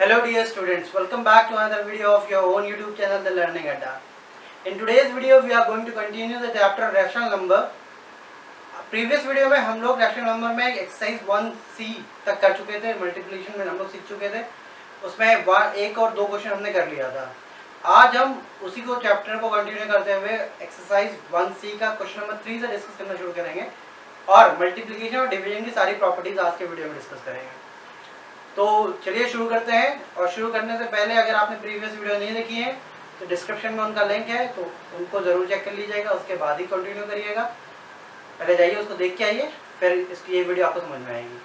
Hello dear students, welcome back to another video of your own YouTube channel The Learning Adda. In today's video we are going to continue the chapter rational number. Previous video में हम लोग rational number में exercise 1C तक कर चुके थे, multiplication में हम लोग सीख चुके थे, उसमें एक और दो क्वेश्चन हमने कर लिया था। आज हम उसी को चैप्टर को कंटिन्यू करते हुए एक्सरसाइज 1C का क्वेश्चन नंबर 3 से डिस्कस करना शुरू करेंगे और मल्टीप्लिकेशन और डिवीजन की सारी प्रॉपर्टीज आज के वीडियो में डिस्कस करेंगे। तो चलिए शुरू करते हैं। और शुरू करने से पहले अगर आपने प्रीवियस वीडियो नहीं देखी है तो डिस्क्रिप्शन में उनका लिंक है, तो उनको ज़रूर चेक कर लीजिएगा, उसके बाद ही कंटिन्यू करिएगा। पहले जाइए उसको देख के आइए, फिर इसकी ये वीडियो आपको समझ में आएगी।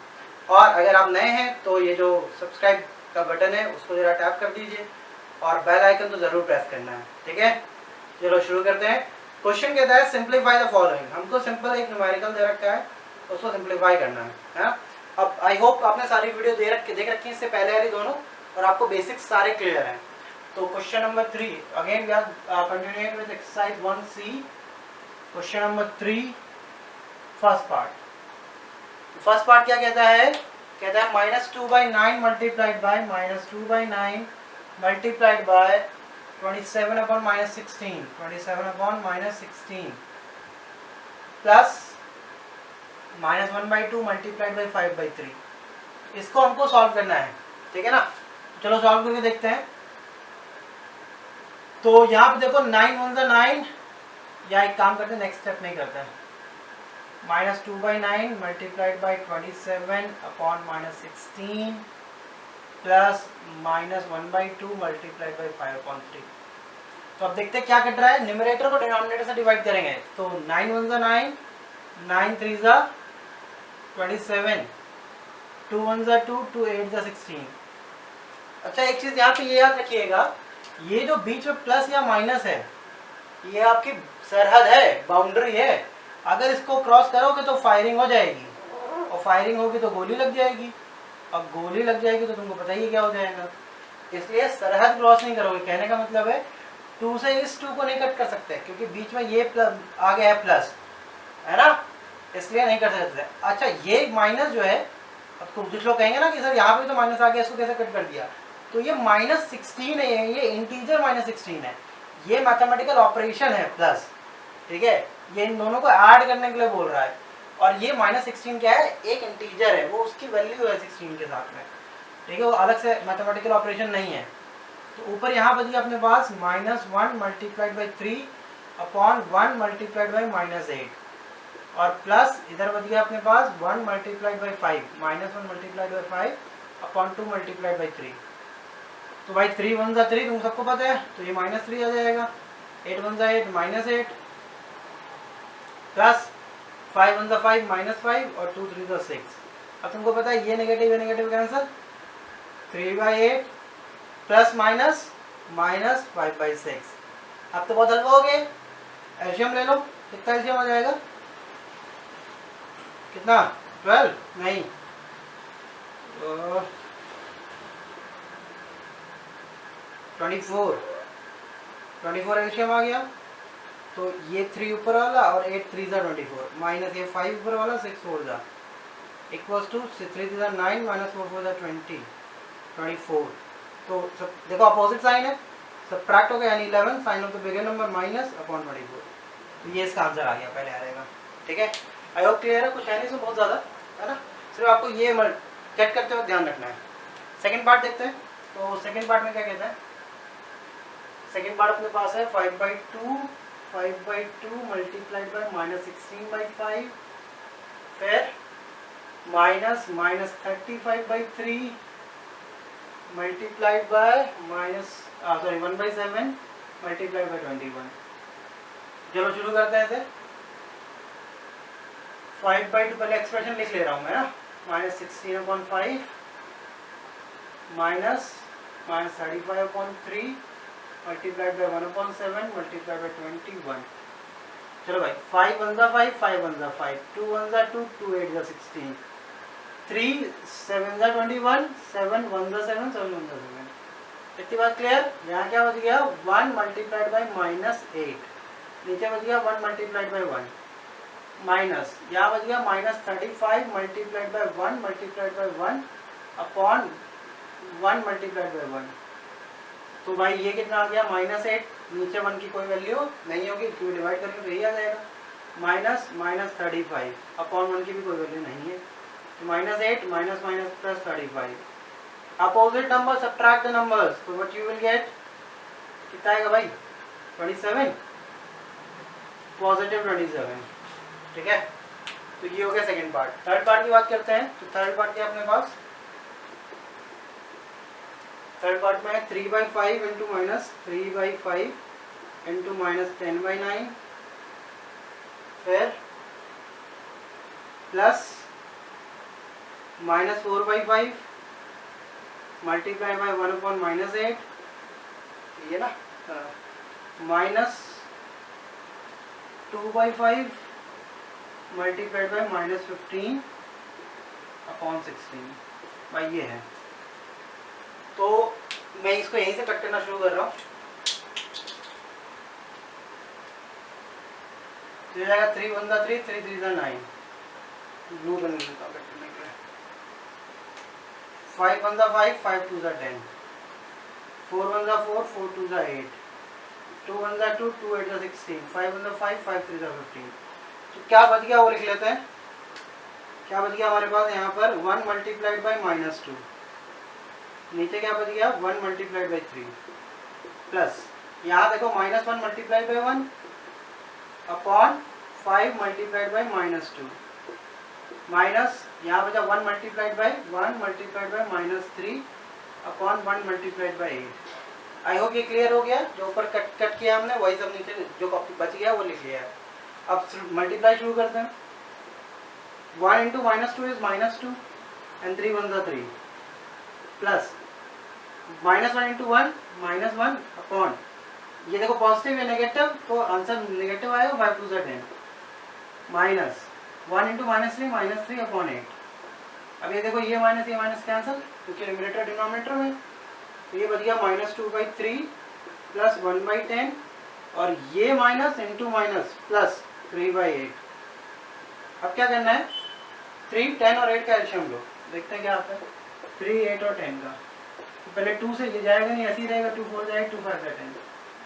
और अगर आप नए हैं तो ये जो सब्सक्राइब का बटन है उसको ज़रा टैप कर दीजिए और बेल आइकन तो ज़रूर प्रेस करना है, ठीक है। चलो शुरू करते हैं। क्वेश्चन कहता है सिंप्लीफाई द फॉलोइंग। हमको सिंपल एक न्यूमेरिकल दे रखा है, उसको सिंप्लीफाई करना है। अब आई होप आपने सारी वीडियो देख रखी है इससे पहले वाली दोनों, और आपको बेसिक्स सारे क्लियर हैं। तो question number 3 again we are continuing with exercise 1C। Question number 3 first part क्या कहता है? कहता है -2/9 multiplied by -2/9 multiplied by 27/-16 27/-16 plus -1/2 multiplied by 5/3। इसको हमको सॉल्व करना है, ठीक है ना। चलो सॉल्व करके देखते हैं। तो यहाँ पे देखो 9 1 9, या एक काम करते हैं, नेक्स्ट स्टेप नहीं करते हैं। -2/9 multiplied by 27/-16 plus -1/2 multiplied by 5/3। तो अब देखते हैं क्या कट रहा है। न्यूमरेटर को डिनोमिनेटर से डिवाइड करेंगे तो 9 1 9, 9 3 27, 2 1 2, 2 8 16। अच्छा एक चीज यहाँ पे ये याद रखिएगा, ये जो बीच में प्लस या माइनस है ये आपकी सरहद है, बाउंड्री है। अगर इसको क्रॉस करोगे तो फायरिंग हो जाएगी, और फायरिंग होगी तो गोली लग जाएगी, और गोली लग जाएगी तो तुमको पता ही क्या हो जाएगा। इसलिए सरहद क्रॉस नहीं करोगे। कहने का मतलब है 2 से इस 2 को नहीं कट कर सकते, क्योंकि बीच में ये प्लस आ गया है, प्लस है ना, इसलिए नहीं कर सकते। अच्छा ये माइनस जो है, अब कुछ लोग कहेंगे ना कि सर यहाँ पे तो माइनस आ गया, इसको कैसे कट कर दिया? तो ये -16 है, ये इंटीजर -16 है, ये मैथमेटिकल ऑपरेशन है प्लस, ठीक है। ये इन दोनों को ऐड करने के लिए बोल रहा है। और ये -16 क्या है? एक इंटीजर है, वो उसकी वैल्यू है 16 के साथ में, ठीक है। वो अलग से मैथमेटिकल ऑपरेशन नहीं है। तो ऊपर यहाँ बच गया अपने पास -1 मल्टीप्लाइड बाई 3/1 मल्टीप्लाइड बाई -8, और प्लस इधर बच गया अपने पास 1 multiplied by 5 -1 multiplied by 5/2 multiplied by 3। तो भाई 3 1 3 तुम सबको पता है, तो ये -3 आ जाएगा। 8 1 8 -8 प्लस 5 1 5 -5 और 2 3 6। अब तुमको पता है ये नेगेटिव कैंसिल, 3/8 प्लस माइनस -5/6। अब तो बहुत हल्का हो गया। एल्शियम ले लो, कितना एल्शियम आ जाएगा? कितना? 12 नहीं, 24 एल्शियम आ गया। तो ये 3 ऊपर वाला और 8 3 24 माइनस ये 5 ऊपर वाला 6 4 जा इक्वल्स टू 3 3 9 -4 4 24। तो सब देखो अपोजिट साइन है, सबट्रैक्ट हो गया, यानी 11 sign of the bigger number -/24। तो ये इसका आंसर आ गया, पहले आ रहेगा, ठीक है। आई होप क्लियर है, कुछ है नहीं इसमें बहुत ज़्यादा, है ना। सिर्फ आपको ये चेक करते हुए ध्यान रखना है। सेकंड पार्ट देखते हैं। तो सेकंड पार्ट में क्या कहता है? सेकंड पार्ट अपने पास है 5/2 मल्टीप्लाइड बाई -16/5, फिर -35/3 मल्टीप्लाइड बाय 1/7 मल्टीप्लाइड बाय 21। चलो शुरू करते हैं इसे। 5/2 पहले एक्सप्रेशन लिख ले रहा हूँ मैं ना, -16/5 -35/3 मल्टीप्लाइड बाय 1/7 मल्टीप्लाइड बाय 21। चलो भाई 5 1 5 5 1 5, 2 1 2, 2 8 16, 3 7 21, 7 1 7 7 1 7। इतनी बात क्लियर? यहाँ क्या बच गया? 1 मल्टीप्लाइड बाई -8, नीचे बच गया 1 मल्टीप्लाइड बाई 1 माइनस, यहाँ बच गया -35 multiplied by 1 multiplied by 1 upon 1 multiplied by 1, तो भाई ये कितना आ गया -8, नीचे 1 की कोई वैल्यू नहीं होगी क्योंकि डिवाइड करेंगे तो यही आ जाएगा, -35 अपॉन 1 की भी कोई वैल्यू नहीं है, तो -8 minus minus plus 35, opposite number subtract the numbers, तो व्हाट यू विल गेट, कितना आएगा भाई 27, पॉजिटिव 27, ठीक है। तो ये हो गया सेकंड पार्ट। थर्ड पार्ट की बात करते हैं, तो थर्ड पार्ट क्या अपने पास, थर्ड पार्ट में है 3/5 इंटू माइनस 3/5 इंटू माइनस 10/9, फिर प्लस -4/5 मल्टीप्लाई बाय 1/-8, ये ना, माइनस 2/5 मल्टीप्लाइड बाय -15/16, भाई ये है। तो मैं इसको यहीं से कट करना शुरू कर रहा हूँ, ये जाएगा 3 1 3 3 3 9, ब्लू करने का कट करने के लिए, 5 1 5 5 2 10, 4 1 4 4 2 8, 2 1 2 2 8 16, 5 1 5 5 3 15, तो क्या बच गया वो लिख लेते हैं। क्या बच गया हमारे पास यहाँ पर 1 मल्टीप्लाइड बाई -2, नीचे क्या बच गया 1 मल्टीप्लाइड बाई 3, प्लस यहाँ देखो -1 multiplied by 1 upon 5 multiplied by -2, minus यहाँ बचा 1 multiplied by -3 upon 1 multiplied by 8। I hope ये क्लियर हो गया, जो ऊपर कट किया हमने वही सब नीचे जो बच गया वो लिख लिया है। अब मल्टीप्लाई शुरू करते हैं, 1 into -2 is -2 and 3 1 3, plus -1 into 1 -1 upon, ये देखो पॉजिटिव है नेगेटिव, तो आंसर नेगेटिव आएगा, 5 2 10, माइनस 1 इंटू -3 अपॉन 8। अब ये देखो ये माइनस कैंसिल क्योंकि न्यूमरेटर डिनोमिनेटर में, तो ये बच गया -2/3 प्लस 1/10, और ये माइनस इंटू माइनस प्लस 3/8। अब क्या करना है, 3 10 और 8 का एलसीएम लो, देखते हैं क्या आता है, 3 8 और 10 का, तो पहले 2 से ये जाएगा नहीं, ऐसे ही रहेगा, 2 4 जाएगा 2 5 10,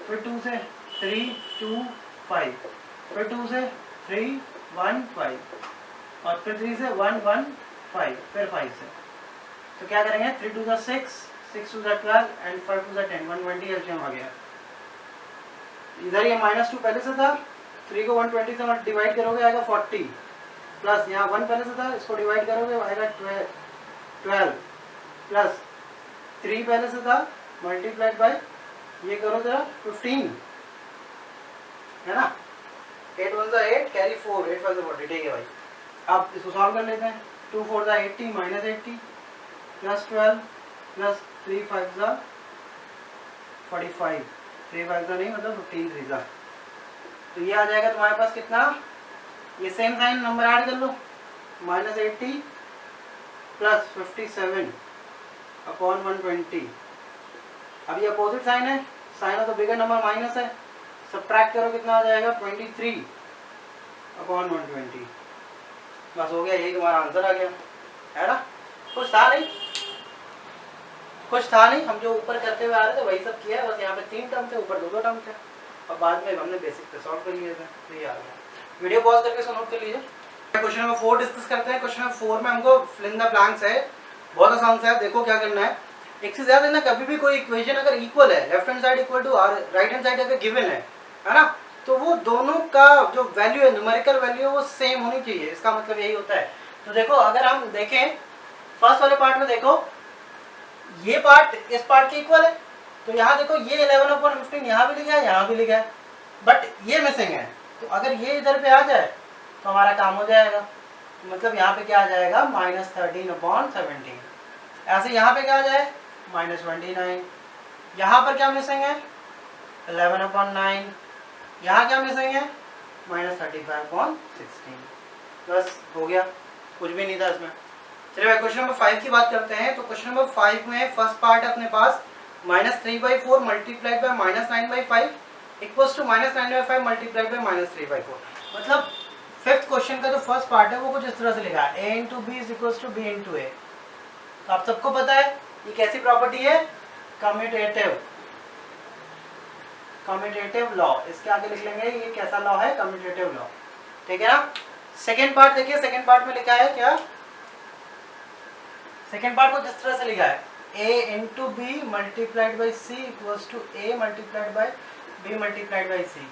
फिर 2 से 3 2 5, फिर 2 से 3 1 5, और फिर 3 से 1 1 5, फिर 5 से, तो क्या करेंगे 3 2 6 6 2 12 एंड 5 2 10, 120 एलसीएम आ गया। इधर ये -2 पहले से था, 3 को 120 से डिवाइड करोगे आएगा 40, प्लस यहाँ 1 पहले से था, इसको डिवाइड करोगे आएगा 12, प्लस 3 पहले से था मल्टीप्लाइड बाय, ये करो जरा 15, है ना, 8 1 8 कैरी 4, 8 5 40, ठीक है भाई। अब इसको सॉल्व कर लेते हैं, 2 4 80 -80 प्लस 12 प्लस 3 5 45, 3 5 नहीं मतलब 15 3, तो ये आ जाएगा तुम्हारे पास कितना, ये सेम साइन नंबर ऐड कर लो, -80 प्लस 57 अपॉन 120। अब ये अपोजिट साइन है, sign of the bigger number minus है, सब्ट्रैक्ट करो कितना आ जाएगा 23 अपॉन 120, बस हो गया, यही तुम्हारा आंसर आ गया, है ना। कुछ था नहीं, हम जो ऊपर करते हुए आ रहे थे वही सब किया है, बस यहाँ पे 3 टर्म थे, ऊपर 2 टर्म थे, और बाद में हमने बेसिक पे सॉल्व कर लिए थे, तो ये आ गया। वीडियो पॉज करके इसको नोट कर लीजिए। क्वेश्चन नंबर 4 डिस्कस करते हैं। क्वेश्चन नंबर 4 में हमको फिल इन द ब्लैंक्स है, बहुत आसान सा है, देखो क्या करना है। एक से ज्यादा ना, कभी भी कोई इक्वेशन अगर इक्वल है, left hand side equal to right hand side अगर गिवन है ना, तो वो दोनों का जो वैल्यू है, न्यूमेरिकल वैल्यू है, वो सेम होनी चाहिए, इसका मतलब यही होता है। तो देखो अगर हम देखें फर्स्ट वाले पार्ट में, देखो ये पार्ट इस पार्ट के इक्वल है, तो यहाँ देखो ये 11/15 यहाँ भी लिखा है, यहाँ भी लिखा है, बट ये मिसिंग है, तो अगर ये इधर पे आ जाए तो हमारा काम हो जाएगा। तो मतलब यहाँ पे क्या आ जाएगा -13/17, ऐसे यहाँ पे क्या आ जाए -29, यहाँ पर क्या मिसिंग है 11/9, यहाँ क्या मिसिंग है -35/16, बस हो गया, कुछ भी नहीं था इसमें। चलिए भाई क्वेश्चन नंबर 5 की बात करते हैं। तो क्वेश्चन नंबर 5 में फर्स्ट पार्ट है अपने पास -3/4 multiplied by -9/5 equals to -9/5 multiplied by -3/4। मतलब फिफ्थ क्वेश्चन का जो फर्स्ट पार्ट है वो कुछ इस तरह से लिखा है, a into b is equals to b into a। तो आप सबको पता है ये कैसी प्रॉपर्टी है? Commutative law. इसके आगे लिख लेंगे ये कैसा लॉ है? Commutative law. ठीक है ना। सेकेंड पार्ट देखिए, सेकेंड पार्ट में लिखा है क्या? सेकेंड पार्ट को जिस तरह से लिखा है a into b multiplied by c equals to a multiplied by b multiplied by c,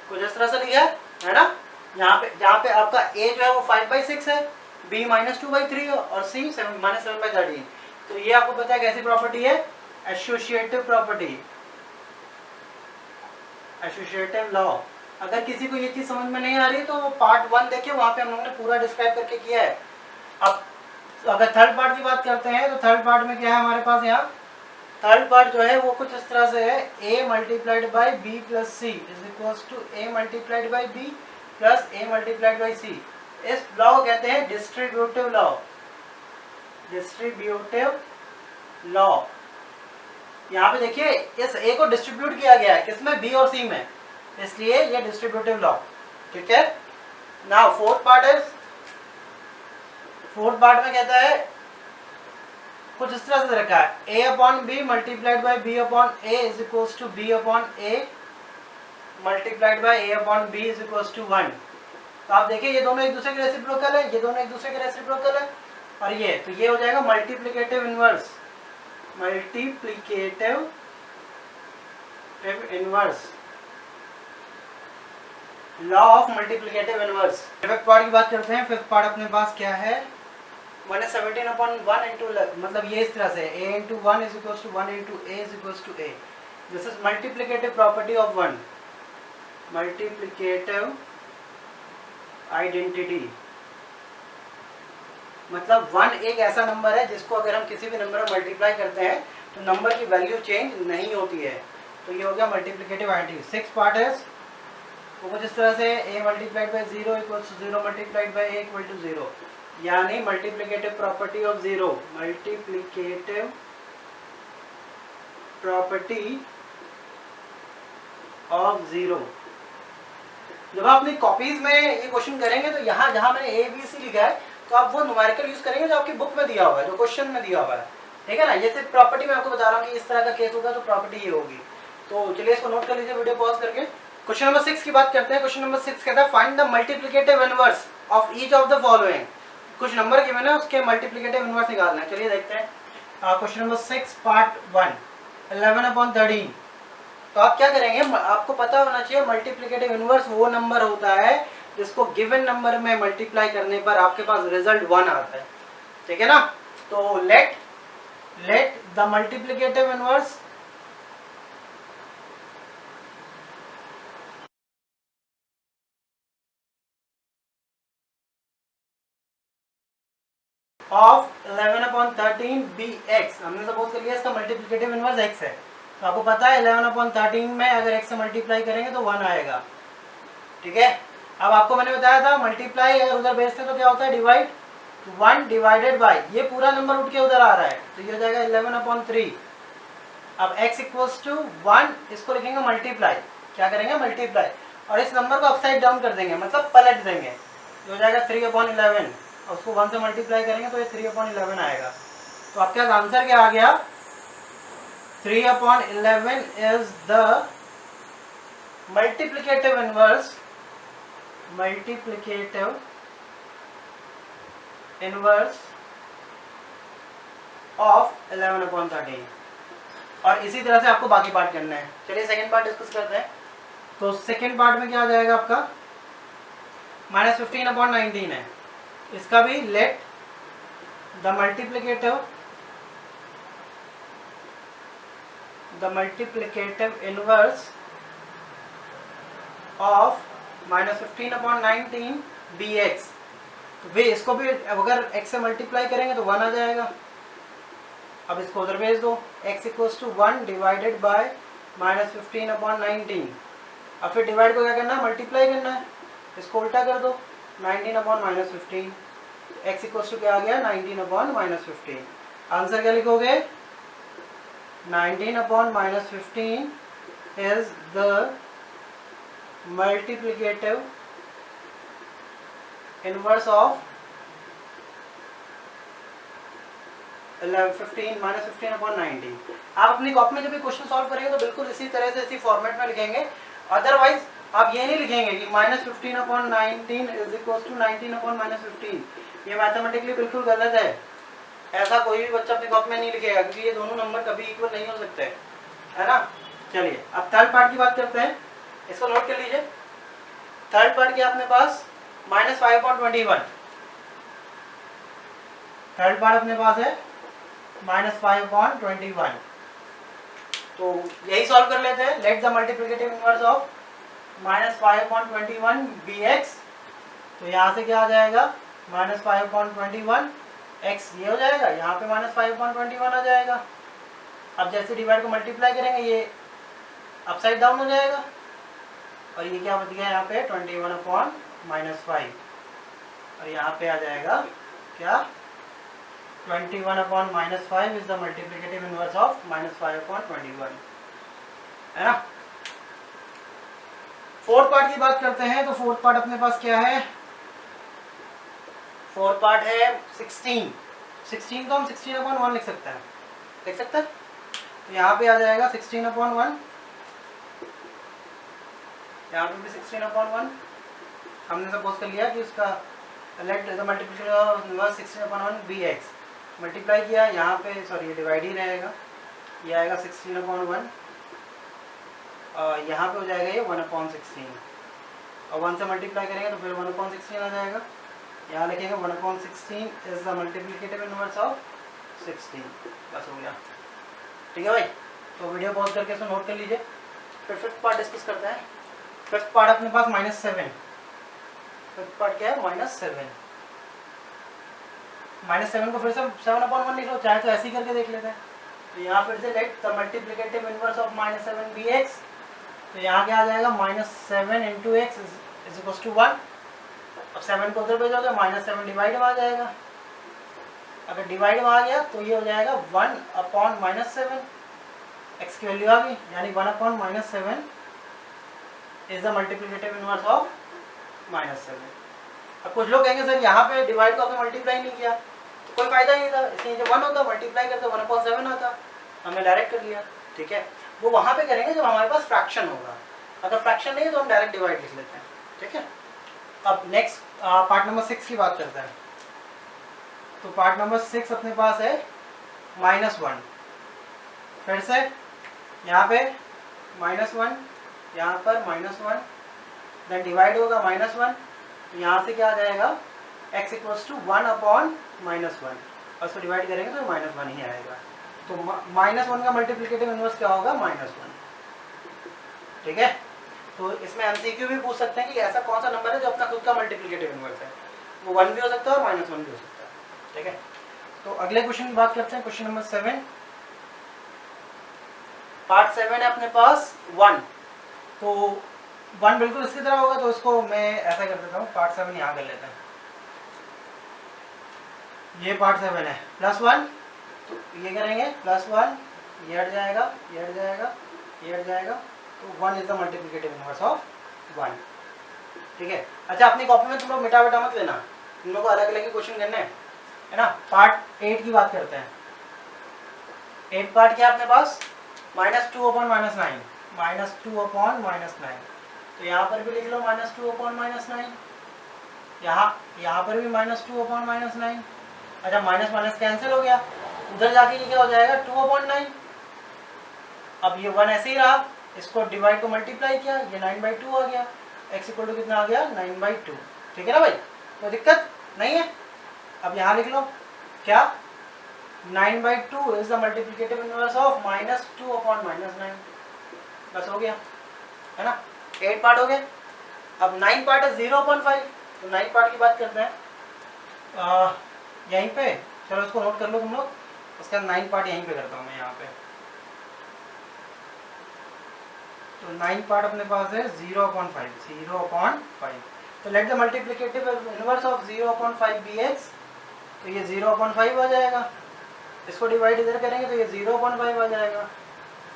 कुछ इस तरह से लिखा है ना। यहाँ पे आपका a जो है वो 5/6 है, b -2/3 और c -7/13। तो ये आपको पता है कैसी प्रॉपर्टी है? Associative property, associative law. अगर किसी को ये चीज समझ में नहीं आ रही तो पार्ट 1 देखिए, वहां पे हम लोगों ने पूरा डिस्क्राइब करके किया है। अब अगर थर्ड पार्ट की बात करते हैं तो थर्ड पार्ट में क्या है हमारे पास? यहाँ थर्ड पार्ट जो है वो कुछ इस तरह से है, a multiplied by b plus c is equals to a multiplied by b plus a multiplied by c. इस लॉ को कहते हैं डिस्ट्रीब्यूटिव लॉ, डिस्ट्रीब्यूटिव लॉ। यहाँ पे देखिए इस a को डिस्ट्रीब्यूट किया गया है, किसमें? b और c में, इसलिए ये डिस्ट्रीब्यूटिव लॉ। ठीक है। नाउ फोर्थ पार्ट है, फोर्थ पार्ट में कहता है कुछ इस तरह से रखा है, a upon B multiplied by B upon A is equals to B upon A multiplied by a upon B is equals to 1। तो आप देखिए ये दोनों एक दूसरे के रेसिप्रोकल है, ये दोनों एक दूसरे के रेसिप्रोकल है, और ये तो ये हो जाएगा multiplicative inverse, multiplicative inverse, law of multiplicative inverse. Fifth part की बात करते हैं। फिफ्थ पार्ट अपने पास क्या है? 1/17 इंटू, मतलब ये इस तरह से a into 1 is equals to 1 into a is equals to a। This is multiplicative property of 1, multiplicative identity. मतलब 1 एक ऐसा नंबर है जिसको अगर हम किसी भी नंबर में मल्टीप्लाई करते हैं तो नंबर की वैल्यू चेंज नहीं होती है। तो ये हो गया मल्टीप्लिकेटिव आइडेंटिटी। सिक्स पार्ट है वो कुछ इस तरह से a multiplied by 0 equals to 0 multiplied by a equal to 0, यानी multiplicative property of 0, multiplicative property of 0। जब आप अपनी कॉपीज में ये क्वेश्चन करेंगे तो यहाँ जहाँ मैंने ए बी सी लिखा है तो आप वो न्यूमेरिकल यूज करेंगे जो आपकी बुक में दिया हुआ है, जो क्वेश्चन में दिया हुआ है। ठीक है ना। ये सिर्फ प्रॉपर्टी में आपको बता रहा हूँ कि इस तरह का केस होगा तो प्रॉपर्टी ये होगी। तो चलिए इसको नोट कर लीजिए वीडियो पॉज करके। क्वेश्चन नंबर 6 की बात करते हैं। क्वेश्चन नंबर 6 कहता है find the multiplicative inverse of each of the following. कुछ नंबर गिवन है उसके मल्टीप्लिकेटिव इनवर्स निकालना है। चलिए देखते हैं। Question number 6 part 1, 11/13। तो आप क्या करेंगे, आपको पता होना चाहिए मल्टीप्लिकेटिव इनवर्स वो नंबर होता है जिसको गिवन नंबर में मल्टीप्लाई करने पर आपके पास रिजल्ट 1 आता है। ठीक है ना। तो late the multiplicative inverse of 11/13 bx। हमने सपोज कर लिया इसका मल्टीप्लिकेटिव इनवर्स x है। तो आपको पता है 11/13 में अगर x से मल्टीप्लाई करेंगे तो 1 आएगा। ठीक है। अब आपको मैंने बताया था मल्टीप्लाई अगर उधर भेजते तो क्या होता है, डिवाइड। 1 डिवाइडेड बाई ये पूरा नंबर उठ के उधर आ रहा है तो ये हो जाएगा 11/3। अब x इक्वल्स टू 1, इसको लिखेंगे मल्टीप्लाई। क्या करेंगे, मल्टीप्लाई, और इस नंबर को अपसाइड डाउन कर देंगे, मतलब पलट देंगे। ये हो जाएगा 3/11, और उसको 1 से मल्टीप्लाई करेंगे तो ये 3/11 आएगा। तो आपके पास आंसर क्या आ गया, 3/11 is the multiplicative inverse, multiplicative inverse of 11/13। और इसी तरह से आपको बाकी पार्ट करना है। चलिए सेकंड पार्ट डिस्कस करते हैं। तो सेकंड पार्ट में क्या आ जाएगा आपका, -15/19 है। इसका भी late the multiplicative inverse of -15/19 bx। तो वे इसको भी अगर x से मल्टीप्लाई करेंगे तो 1 आ जाएगा। अब इसको उधर भेज दो, x equals to 1 divided by -15/19। अब फिर डिवाइड को क्या करना है, मल्टीप्लाई करना है। इसको उल्टा कर दो, 19/-15। x इक्वल्स टू क्या आ गया, 19/-15। आंसर क्या लिखोगे, 19/-15 is the multiplicative inverse of 15 minus 15 upon 19। आप अपनी कॉपी में जब भी क्वेश्चन सॉल्व करेंगे तो बिल्कुल इसी तरह से इसी फॉर्मेट में लिखेंगे। अदरवाइज आप ये नहीं लिखेंगे कि minus 15 upon 19 is equal to 19 upon minus 15। ये मैथमेटिकली बिल्कुल गलत है। ऐसा कोई भी बच्चा अपनी कॉपी में नहीं लिखेगा, क्योंकि ये दोनों नंबर कभी इक्वल नहीं हो सकते, है ना। चलिए अब थर्ड पार्ट की बात करते हैं, इसको नोट कर लीजिए। थर्ड पार्ट क्या अपने पास माइनस 5/21। थर्ड पार्ट अपने पास है माइनस 5/21। तो यही सॉल्व कर लेते हैं। Late the multiplicative inverse of minus 5/21 bx। तो यहाँ से क्या आ जाएगा माइनस 5/21 x, ये हो जाएगा, यहाँ पे माइनस 5/21 आ जाएगा। अब जैसे डिवाइड को मल्टीप्लाई करेंगे ये अपसाइड डाउन हो जाएगा, और ये क्या बच गया यहाँ पे 21/-5, और यहाँ पे आ जाएगा क्या 21/-5 is the multiplicative inverse of minus 5/21, है ना। फोर्थ पार्ट की बात करते हैं। तो फोर्थ पार्ट अपने पास क्या है, फोर्थ पार्ट है 16 को हम 16/1 लिख सकते हैं, लिख सकते हैं। तो यहाँ पे आ जाएगा 16/1, यहाँ पे भी 16/1। हमने सपोज कर लिया कि उसका let the multiplication of 16/1 bx multiply किया, यहाँ पे सॉरी ये डिवाइड ही रहेगा, ये आएगा 16/1, यहाँ पे हो जाएगा ये 1/16, और 1 से मल्टीप्लाई करेंगे तो फिर 1/16 आ जाएगा। यहाँ लिखेंगे 1/16 is the multiplicative inverse of 16। बस हो गया, ठीक है भाई। तो वीडियो पॉज करके इसको नोट कर लीजिए। फिर फिफ्थ पार्ट डिस्कस करते हैं। फिफ्थ पार्ट अपने पास -7। फिफ्थ पार्ट क्या है -7। -7 को फिर से 7/1 लिख लो, चाहे तो ऐसे ही करके देख लेते हैं। तो यहाँ फिर से let the multiplicative inverse of -7 bx। तो यहाँ क्या आ जाएगा -7 into X is equal to 1। अब 7 को उधर भेजोगे -7 डिवाइड में आ जाएगा। अगर डिवाइड में आ गया तो ये हो जाएगा 1/-7, एक्स की वैल्यू आ गई, यानी 1/-7 is the multiplicative inverse of -7। अब कुछ लोग कहेंगे सर यहाँ पे डिवाइड को आपने मल्टीप्लाई नहीं किया तो कोई फायदा नहीं था, इसलिए जब 1 होता मल्टीप्लाई करते 1/7 आता, हमने डायरेक्ट कर लिया, ठीक है। वो वहाँ पे करेंगे जब हमारे पास फ्रैक्शन होगा, अगर फ्रैक्शन नहीं है तो हम डायरेक्ट डिवाइड लिख लेते हैं, ठीक है। अब नेक्स्ट पार्ट नंबर 6 की बात करते हैं। तो पार्ट नंबर 6 अपने पास है -1। फिर से यहाँ पे -1, यहाँ पर -1, देन डिवाइड होगा -1, यहाँ से क्या आ जाएगा x इक्वल्स टू 1/-1, और उसको डिवाइड करेंगे तो -1 ही आएगा। तो -1 का मल्टीप्लिकेटिव इनवर्स क्या होगा -1, ठीक है। तो इसमें MCQ भी पूछ सकते हैं कि ऐसा कौन सा नंबर है जो अपना खुद का मल्टीप्लिकेटिव इनवर्स है, वो 1 भी हो सकता है और -1 भी हो सकता है, ठीक है। तो अगले क्वेश्चन की बात करते हैं, क्वेश्चन नंबर 7। पार्ट 7 है अपने पास 1। तो 1 बिल्कुल इसकी तरह होगा, तो इसको मैं ऐसा कर देता हूँ, पार्ट 7 यहाँ कर लेते हैं। ये पार्ट 7 है +1, तो ये करेंगे +1, ये हट जाएगा, ये हट जाएगा, ये हट जाएगा, तो 1 is the multiplicative inverse of 1, ठीक है। अच्छा अपनी कॉपी में तुम लोग मिटा बेटा मत लेना, तुम लोग को अलग अलग ही क्वेश्चन करने हैं, है ना। पार्ट 8 की बात करते हैं। 8 पार्ट क्या है अपने पास -2/-9, -2/-9। तो यहाँ पर भी लिख लो -2/-9, यहाँ पर भी -2/-9। अच्छा माइनस माइनस कैंसिल हो गया, उधर जाके ये क्या हो जाएगा 2/9। अब ये 1 ऐसे ही रहा, इसको डिवाइड को मल्टीप्लाई किया, ये 9/2 आ गया, x इक्वल टू कितना आ गया 9/2, ठीक है ना भाई, कोई दिक्कत नहीं है। अब यहाँ लिख लो क्या 9/2 is the multiplicative inverse of -2/-9, बस हो गया, है ना। 8 पार्ट हो गए। अब 9 पार्ट है 0/5। तो 9 पार्ट की बात करते हैं यहीं पे, चलो इसको नोट कर लो तुम लोग, उसका 9 पार्ट यहीं पे करता हूँ मैं यहाँ पे। तो 9 पार्ट अपने पास है 0/5। तो late the multiplicative inverse of 0/5 bx। तो ये 0/5 आ जाएगा, इसको डिवाइड इधर करेंगे तो ये 0/5 आ जाएगा।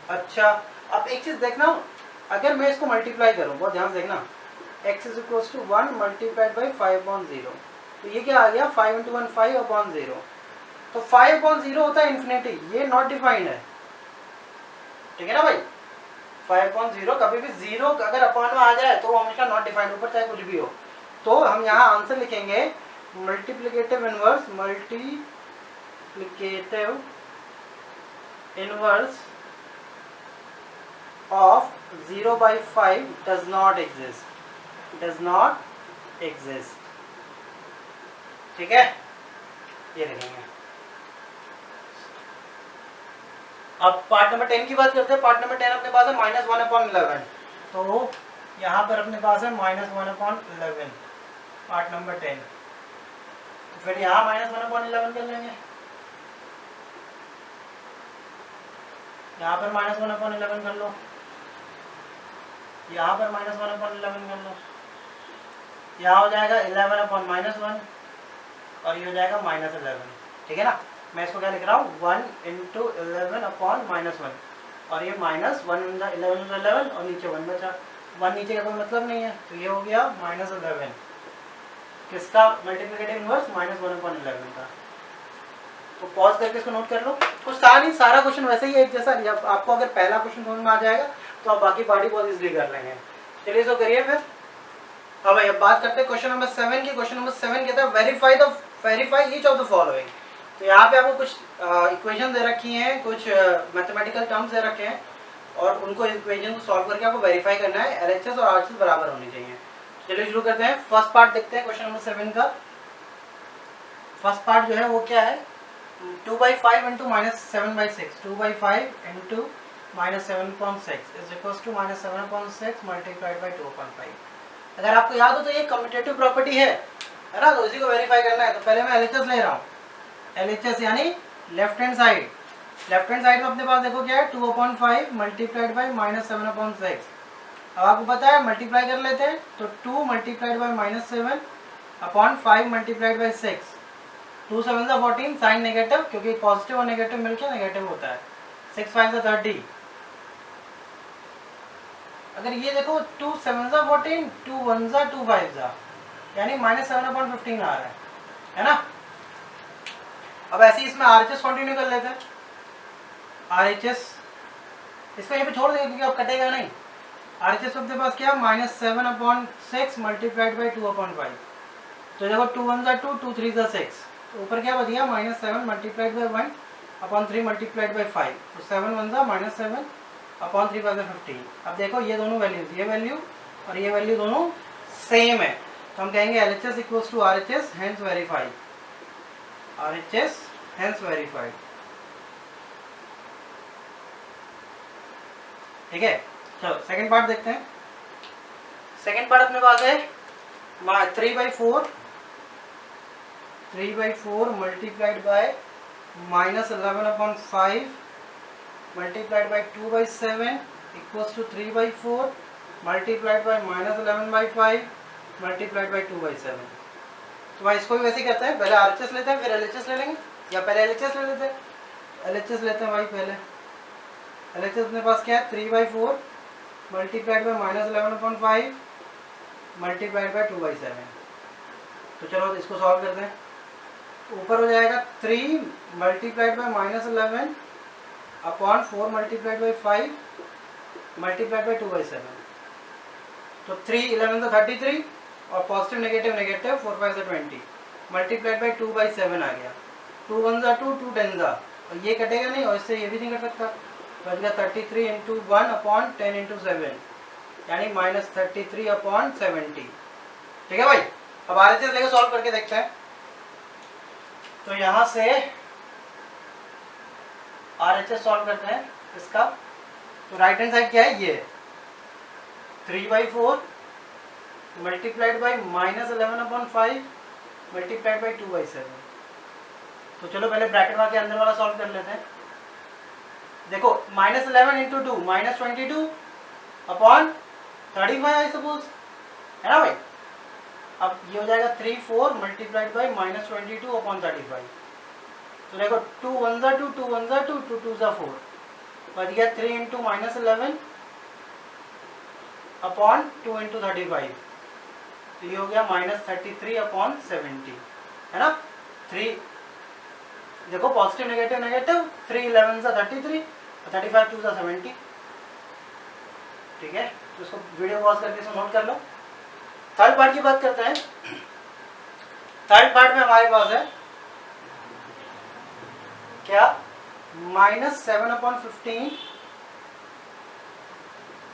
अच्छा अब एक चीज़ देखना, अगर मैं इसको मल्टीप्लाई करूँ, बहुत ध्यान से देखना, x is equal to 1 multiplied by 5/0। तो ये क्या आ गया 5 × 1 5/0। तो 5/0 होता है इन्फिनिटी, ये नॉट डिफाइंड है, ठीक है ना भाई। 5/0 कभी भी जीरो अगर अपॉन में आ जाए तो वो हमेशा नॉट डिफाइंड, ऊपर चाहे कुछ भी हो। तो हम यहाँ आंसर लिखेंगे multiplicative inverse, multiplicative inverse of 0/5 does not exist, does not exist, ठीक है, ये लिखेंगे। अब पार्ट नंबर 10 की बात करते हैं। पार्ट नंबर 10 अपने पास है -1/11, तो यहाँ पर अपने पास है -1/11 पार्ट नंबर 10, तो फिर यहाँ -1/11 कर लेंगे, यहाँ पर -1/11 कर लो, यहाँ पर -1/11 कर लो, यहाँ हो जाएगा 11/-1 और ये हो जाएगा -11, ठीक है ना। मैं इसको क्या लिख रहा हूँ 1 × 11/-1 और ये -1/11 और नीचे 1 बचा, 1 नीचे का कोई मतलब नहीं है, तो ये हो गया -11 किसका मल्टीप्लिकेटिव इनवर्स -1/11 का। तो पॉज करके इसको नोट कर लो, कुछ था नहीं, सारा क्वेश्चन वैसे ही एक जैसा। जब आपको अगर पहला क्वेश्चन समझ में आ जाएगा तो आप बाकी पार्टी बहुत इजीली कर लेंगे। चलिए इसको करिए फिर। हाँ भाई, अब बात करते हैं क्वेश्चन नंबर 7 की। क्वेश्चन नंबर 7 कहता है verify each of the following. तो यहाँ पे आपको कुछ इक्वेशन दे रखी हैं, कुछ मैथमेटिकल टर्म्स दे रखे हैं और उनको इक्वेशन को सॉल्व करके आपको वेरीफाई करना है, एलएचएस और आरएचएस बराबर होनी चाहिए। चलिए शुरू करते हैं। फर्स्ट पार्ट देखते हैं क्वेश्चन नंबर 7 का। फर्स्ट पार्ट जो है वो क्या है, 2/5 × -7/6, 2/5 × -7/6 is equals to -7/6 multiplied by 2/5। अगर आपको याद हो तो ये कम्यूटेटिव प्रॉपर्टी है ना, तो इसी को वेरीफाई करना है। तो पहले मैं एलएचएस ले रहा हूँ, एलएचएस यानी left hand side. Left hand side में अपने पास देखो क्या है, 2/5 मल्टीप्लाइड बाई -7/6। अब आपको पता है मल्टीप्लाई कर लेते हैं, तो 2 multiplied by -7/5 multiplied by 6, 2 7 14, sign negative क्योंकि पॉजिटिव और नेगेटिव मिलकर नेगेटिव होता है, 6 5 30। अगर ये देखो 2 7 14, 2 1 2 5 यानी -7/15 आ रहा है ना। अब ऐसे ही इसमें आरएचएस कंटिन्यू कर लेते हैं। आरएचएस इसको ये भी छोड़ देंगे क्योंकि अब कटेगा नहीं। आरएचएस अपने पास क्या, -7/6 मल्टीप्लाइड बाई 2/5। तो देखो 2 1 2, 2 3 6, तो ऊपर क्या बच गया -7 मल्टीप्लाइड बाई 1/3 मल्टीप्लाइड बाई 5, तो 7 1 -7/3 5 15। अब देखो ये दोनों वैल्यूज, ये वैल्यू और ये वैल्यू दोनों सेम है, तो हम कहेंगे LHS equals to RHS hence verified, RHS hence verified, ठीक है। चलो सेकंड पार्ट देखते हैं। सेकंड पार्ट अपने पास है 3/4 multiplied by -11/5 multiplied by 2/7 equals to 3/4 multiplied by -11/5 multiplied by 2/7। तो भाई इसको भी वैसे ही करते हैं, पहले आरएचएस लेते हैं फिर एलएचएस ले लेंगे, या पहले एलएचएस ले लेते हैं। एलएचएस लेते हैं भाई पहले। एलएचएस अपने पास क्या है, 3/4 मल्टीप्लाइड बाय -11/5 मल्टीप्लाइड बाय 2/7। तो चलो इसको सॉल्व करते हैं। ऊपर हो जाएगा 3 multiplied by -11/4 multiplied by 5 multiplied by 2/7। तो 3 11 33 और positive negative negative, 4 5 20 multiplied by 2/7 आ गया। 2 1 2, 2 10 और ये कटेगा नहीं और इससे ये भी नहीं कट सकता, बच गया 33 × 1/10 × 7 यानी -33/70, ठीक है भाई। अब आरएचएस लेके सॉल्व करके देखते हैं। तो यहाँ से आरएचएस सॉल्व करते हैं इसका। तो राइट हैंड साइड क्या है, ये 3/4 मल्टीप्लाइड बाई -11/5 मल्टीप्लाइड बाई 2/7। तो चलो पहले ब्रैकेट वाले अंदर वाला सॉल्व कर लेते हैं। देखो -11 × 2 -22/35 आई सपोज, है ना भाई। अब ये हो जाएगा 3 4 मल्टीप्लाइड बाई -22/35। तो देखो 2 1 2, 2 1 2, 2 2 4, बच गया 3 × -11/2 × 35। तो ये हो गया -33/70, है ना। 3 देखो पॉजिटिव नेगेटिव नेगेटिव, 3 11 सा 33, 35 2 सा 70। ठीक है, तो इसको वीडियो पॉज करके इसको नोट कर लो। थर्ड पार्ट की बात करते हैं। थर्ड पार्ट में हमारे पास है क्या, -7/15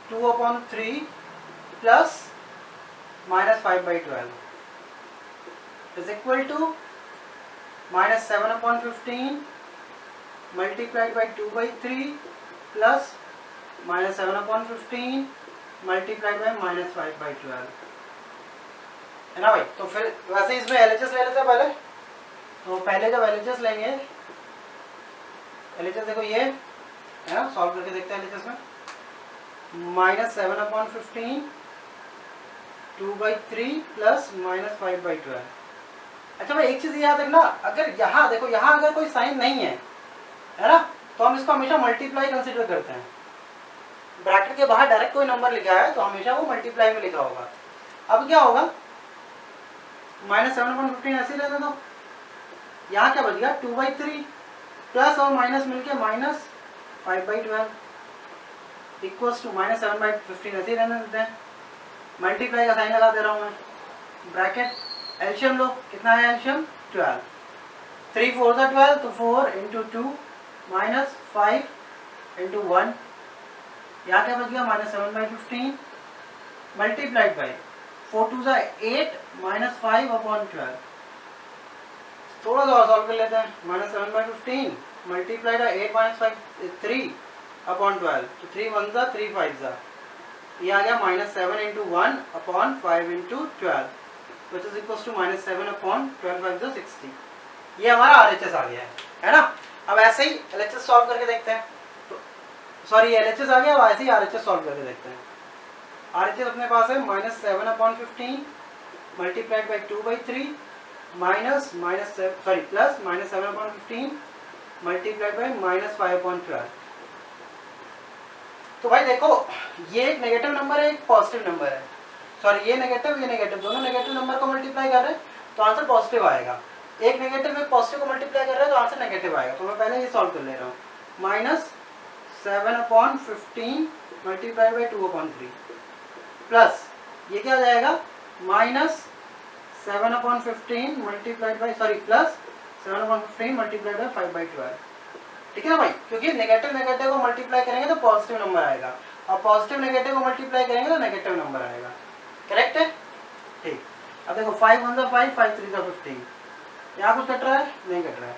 2/3 plus -5/12 is equal to -7/15 multiplied by 2/3 plus -7/15 multiplied by -5/12 है ना भाई। तो फिर वैसे इसमें LHS ले लेते हैं पहले। तो पहले जब LHS लेंगे, LHS देखो ये है ना, सॉल्व करके देखते हैं LHS में। -7/15 2/3 प्लस -5/12। अच्छा भाई एक चीज याद रखना, अगर यहाँ देखो यहाँ अगर कोई साइन नहीं है ना, तो हम इसको हमेशा मल्टीप्लाई कंसीडर करते हैं। ब्रैकेट के बाहर डायरेक्ट कोई नंबर लिखा है तो हमेशा वो मल्टीप्लाई में लिखा होगा। अब क्या होगा, -7/15 ऐसे रहने दो, यहाँ क्या बच गया 2/3 प्लस और माइनस मिलके -5/12 इक्वल्स टू -7/15 ऐसे ही रहने देते हैं। मल्टीप्लाई का साइन लगा दे रहा हूँ मैं, ब्रैकेट एलशियम लो, कितना है एलशियम 12, 3 4 12, तो 4 × 2 -5 × 1, यहाँ क्या बच गया -7/15 मल्टीप्लाइड बाई 4 2 8 -5/12। थोड़ा सा और सॉल्व कर लेते हैं। -7/15 मल्टीप्लाइड 8 -5 3/12, तो 3 1 3 5 ये आ गया -7 × 1/5 × 12 which is equals to -7/12 60। ये हमारा RHS आ गया है ना। अब ऐसे ही LHS सॉल्व करके देखते हैं। तो सॉरी LHS आ गया, अब ऐसे ही RHS सॉल्व करके देखते हैं। RHS अपने पास है -7/15 multiplied by 2/3 plus -7/15 multiplied by -5/12। तो भाई देखो ये एक नेगेटिव नंबर है, एक पॉजिटिव नंबर है। सॉरी ये नेगेटिव, दोनों नेगेटिव नंबर को मल्टीप्लाई कर रहे हैं तो आंसर पॉजिटिव आएगा। एक नेगेटिव एक पॉजिटिव को मल्टीप्लाई कर रहे हैं तो आंसर नेगेटिव आएगा। तो मैं पहले ये सॉल्व कर ले रहा हूँ। -7/15 मल्टीप्लाई बाई 2/3 प्लस ये क्या हो जाएगा -7/15 multiplied by plus 7/15 multiplied by 5/12। ठीक है ना भाई, क्योंकि नेगेटिव नेगेटिव को मल्टीप्लाई करेंगे तो पॉजिटिव नंबर आएगा और पॉजिटिव नेगेटिव को मल्टीप्लाई करेंगे तो नेगेटिव नंबर आएगा। करेक्ट है, ठीक। अब देखो 5 1 5 5 3 15, यहाँ कुछ कट रहा है नहीं कट रहा है,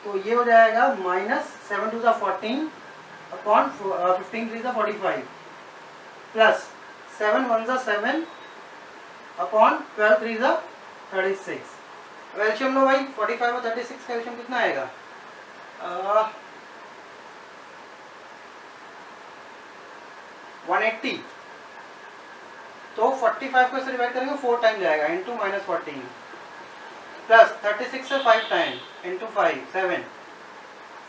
तो ये हो जाएगा -7 2 14 अपॉन 15 3 45 प्लस 7 1 7 अपॉन 12 3 36। एलशियम लो भाई, 45 और 36 का एलशियम कितना आएगा 180। तो 45 को इससे डिवाइड करेंगे 4 टाइम जाएगा इंटू -14 प्लस 36 से 5 time into 5 7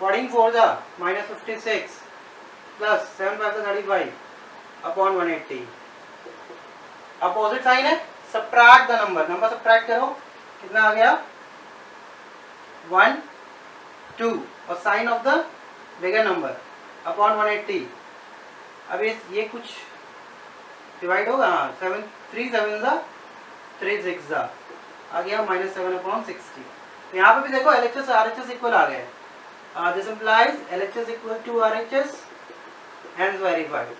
14 4 -56 plus 7 5 35 upon 180। Opposite sign है, सबट्रैक्ट द नंबर सबट्रैक्ट करो, कितना आ गया 1 2 और sign of the bigger number upon 180। अब ये कुछ डिवाइड होगा, हाँ 7 3 7 3 6 आ गया -7/60। तो यहाँ पे भी देखो LHS RHS इक्वल आ गए। This implies LHS equal to RHS, hence verified.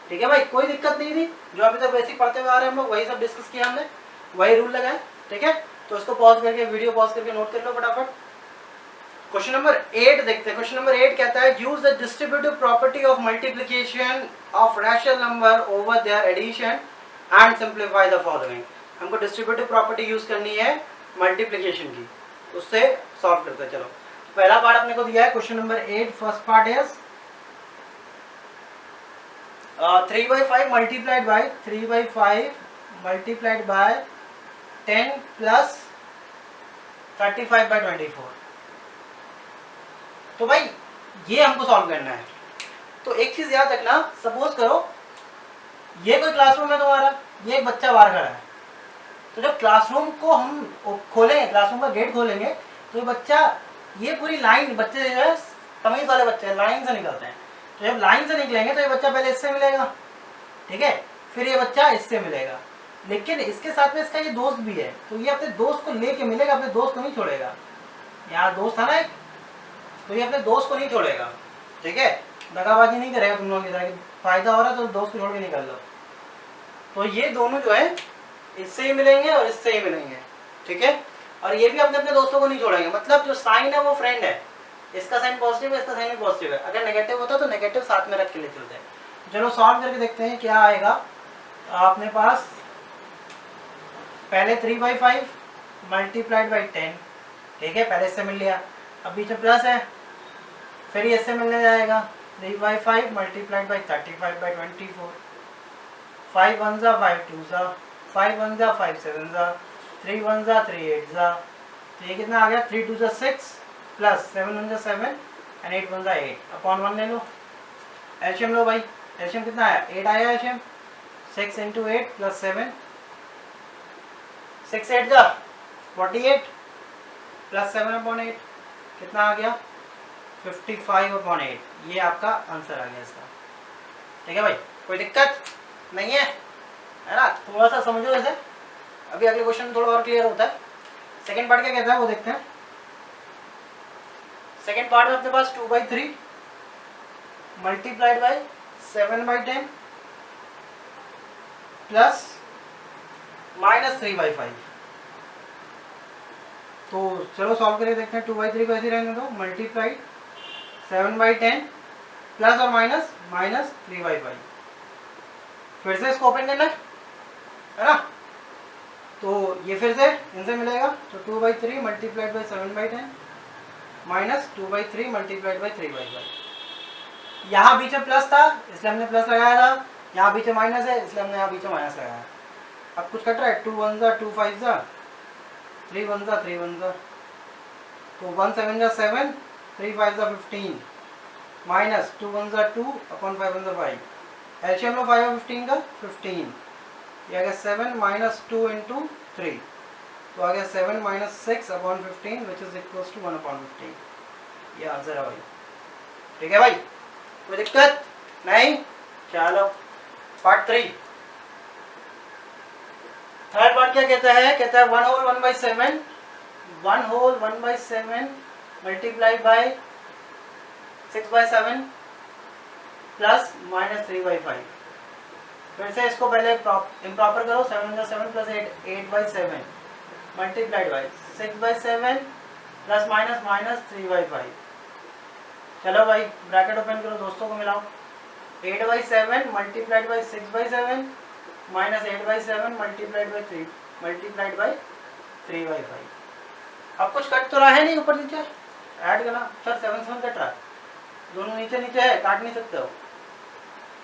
ठीक है भाई, कोई दिक्कत नहीं थी, जो अभी तक बेसिक पढ़ते हुए आ रहे हैं हम लोग वही सब डिस्कस किया हमने, वही रूल लगाए। ठीक है, तो इसको पॉज करके वीडियो पॉज करके नोट कर लो फटाफट। क्वेश्चन नंबर 8 देखते हैं। क्वेश्चन नंबर 8 कहता है use the distributive property of multiplication of rational number over their addition and simplify the following. हमको डिस्ट्रीब्यूटिव प्रॉपर्टी यूज करनी है मल्टीप्लिकेशन की, उससे सॉल्व करते हैं। चलो पहला पार्ट अपने को दिया है क्वेश्चन नंबर 8, फर्स्ट पार्ट है 3/5 multiplied by 3/5 multiplied by 10 plus 35/24। तो भाई ये हमको सॉल्व करना है। तो एक चीज याद रखना, सपोज करो ये कोई क्लासरूम है तुम्हारा, ये एक बच्चा बाहर खड़ा है, तो जब क्लासरूम को हम खोलेंगे, क्लासरूम का गेट खोलेंगे, तो बच्चा ये पूरी लाइन, बच्चे जो है तमीज़ वाले बच्चे लाइन से निकलते हैं, तो जब लाइन से निकलेंगे तो ये बच्चा पहले इससे मिलेगा, ठीक है, फिर ये बच्चा इससे मिलेगा, लेकिन इसके साथ में इसका ये दोस्त भी है, तो ये अपने दोस्त को लेके मिलेगा, अपने दोस्त को नहीं छोड़ेगा। यहाँ दोस्त था ना एक, तो ये अपने दोस्त को नहीं छोड़ेगा, ठीक है, दगाबाजी नहीं करेगा तुम लोगों की तरह, फायदा हो रहा है तो दोस्त को छोड़ के निकल लो। तो ये दोनों जो है इससे ही मिलेंगे और इससे ही मिलेंगे, ठीक है, और ये भी अपने अपने दोस्तों को नहीं छोड़ेंगे, मतलब जो साइन है वो फ्रेंड है, इसका साइन पॉजिटिव है, इसका साइन भी पॉजिटिव है, अगर नेगेटिव होता तो नेगेटिव साथ में रख के ले चलते हैं। चलो सॉल्व करके देखते हैं क्या आएगा। आपने पास पहले 3/5 मल्टीप्लाइड बाई 10, ठीक है, पहले इससे मिल लिया, अब बीच में प्लस है, फिर ये इससे मिलने जाएगा 3/5 मल्टीप्लाइड बाई 35/24, 5 1 जा 5 2 जा 5 1 जा 5 7 जा 3 1 जा 3 8 जा, तो ये कितना आ गया 3 2 जा 6 प्लस 7 1 जा 7 एंड 8 1 जा 8 अपॉन 1 ले लो, एलसीएम लो भाई, एलसीएम कितना आया 8 आया एलसीएम, 6 × 8 प्लस 7, 6 8 जा 48 प्लस 7/8 कितना आ गया 55/8, ये आपका आंसर आ गया इसका, ठीक है भाई, कोई दिक्कत नहीं है ना, थोड़ा सा समझो इसे, अभी अगले क्वेश्चन थोड़ा और क्लियर होता है। सेकंड पार्ट क्या कहता है वो देखते हैं। सेकंड पार्ट में अपने पास 2/3 मल्टीप्लाइड बाई 7/10 प्लस -3/5, तो चलो सॉल्व करके देखते हैं। 2/3 को ऐसे रहने दो, मल्टीप्लाइड 7/10 प्लस और माइनस -3/5, फिर से इसको ओपन करना है ना, तो ये फिर से इनसे मिलेगा, तो 2/3 multiplied by 7/10 minus 2/3 multiplied by 3/5, यहाँ बीच में प्लस था इसलिए हमने प्लस लगाया था, यहाँ बीच में माइनस है इसलिए हमने यहाँ बीच में माइनस लगाया। अब कुछ कट रहा है, 2 1 जा 2 5 जा 3 1 जा 3 1 जा, तो 1 7 जा 7 3 5 जा 15 माइनस 2 1 जा 2 अपॉन 5 1 जा 5, एलसीएम लो 5 और 15 का 15, ये आ गया 7 माइनस 2 × 3, तो आ गया 7 minus 6 upon 15 which is equals to 1/15, ये आंसर है भाई, ठीक है भाई, कोई दिक्कत नहीं। चलो पार्ट 3, थर्ड पार्ट क्या कहता है, कहता है 1 whole 1/7 1 whole 1/7 multiply by 6/7 plus -3/5, फिर से इसको पहले इम्प्रॉपर करो, 7 × 7 प्लस 8 8/7 मल्टीप्लाइड बाई 6/7 प्लस -3/5, चलो भाई ब्रैकेट ओपन करो, दोस्तों को मिलाओ, 8/7 multiplied by 6/7 minus 8/7 multiplied by 3 multiplied by 3/5, अब कुछ कट तो रहा है नहीं, ऊपर नीचे ऐड करना, सर 7 7 कट रहा है, दोनों नीचे नीचे है, काट नहीं सकते हो,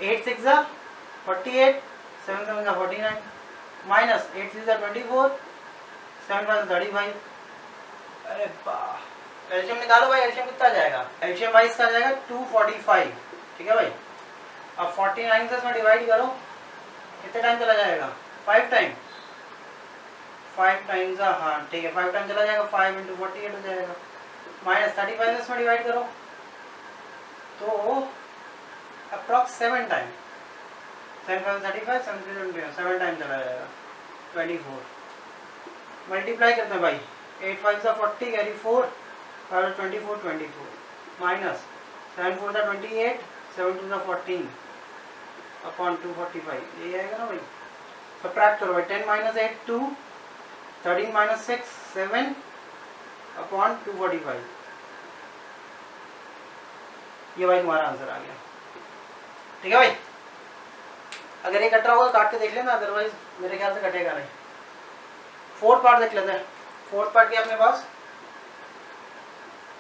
8 6 जा 48 7 7 जा 49 माइनस 8 6 जा 24 7 5 35, अरे वाह, एलसीएम निकालो भाई, एलसीएम कितना आ जाएगा, एलसीएम भाई इसका आ जाएगा 245, ठीक है भाई, अब 49 से इसमें डिवाइड करो, कितने टाइम चला जाएगा 5 टाइम, 5 टाइम्स, हाँ ठीक है 5 टाइम चला जाएगा, 5 × 48 हो जाएगा, माइनस 35 इसमें डिवाइड करो तो अप्रॉक्स 7 टाइम, 7 5 35 7 टाइम चला जाएगा 24, मल्टीप्लाई करते हैं भाई, 8 5 जा 40 कैरी 4 और 24 माइनस 7 4 जा 28 7 2 जा 14 अपॉन 245, ये आएगा ना भाई, सबट्रैक्ट करो भाई, 10 - 8 2 13 - 6 7 अपॉन 245, ये भाई तुम्हारा आंसर आ गया, ठीक है भाई, अगर ये कट रहा होगा तो काट के देख लेना, अदरवाइज मेरे ख्याल से कटेगा नहीं। फोर्थ पार्ट देख लेते हैं, फोर्थ पार्ट क्या अपने पास,